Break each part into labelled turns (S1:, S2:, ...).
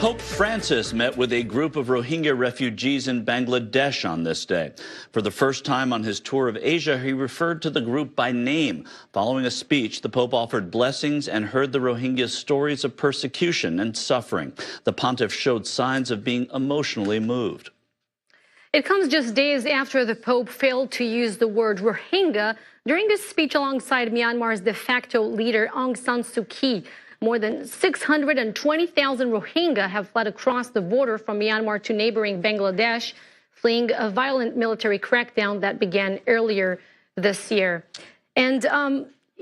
S1: Pope Francis met with a group of Rohingya refugees in Bangladesh on this day. For the first time on his tour of Asia, he referred to the group by name. Following a speech, the Pope offered blessings and heard the Rohingyas' stories of persecution and suffering. The pontiff showed signs of being emotionally moved.
S2: It comes just days after the Pope failed to use the word Rohingya during his speech alongside Myanmar's de facto leader Aung San Suu Kyi. More than 620,000 Rohingya have fled across the border from Myanmar to neighboring Bangladesh, fleeing a violent military crackdown that began earlier this year. And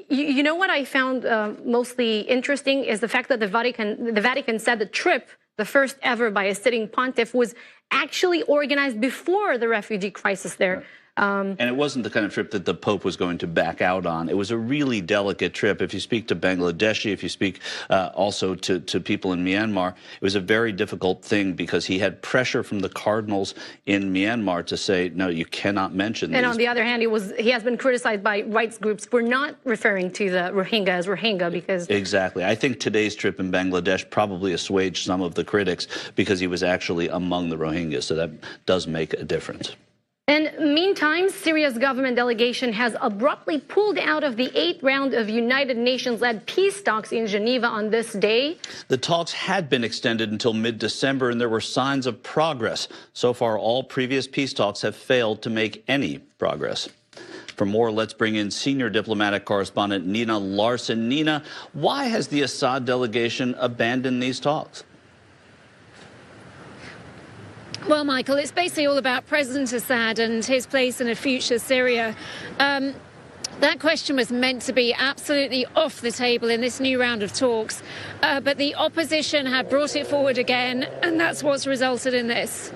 S2: you know what I found mostly interesting is the fact that the Vatican said the trip, the first ever by a sitting pontiff, was actually organized before the refugee crisis there.
S1: And it wasn't the kind of trip that the Pope was going to back out on. It was a really delicate trip. If you speak to Bangladeshi, if you speak also to people in Myanmar, it was a very difficult thing because he had pressure from the cardinals in Myanmar to say, no, you cannot mention these.
S2: And on the other hand, he has been criticized by rights groups for not referring to the Rohingya as Rohingya because... Exactly.
S1: I think today's trip in Bangladesh probably assuaged some of the critics because he was actually among the Rohingyas, so that does make a difference.
S2: And meantime, Syria's government delegation has abruptly pulled out of the 8th round of United Nations-led peace talks in Geneva on this day.
S1: The talks had been extended until mid-December, and there were signs of progress. So far, all previous peace talks have failed to make any progress. For more, let's bring in senior diplomatic correspondent Nina Larson. Nina, why has the Assad delegation abandoned these talks?
S3: Well, Michael, it's basically all about President Assad and his place in a future Syria. That question was meant to be absolutely off the table in this new round of talks, but the opposition had brought it forward again, and that's what's resulted in this.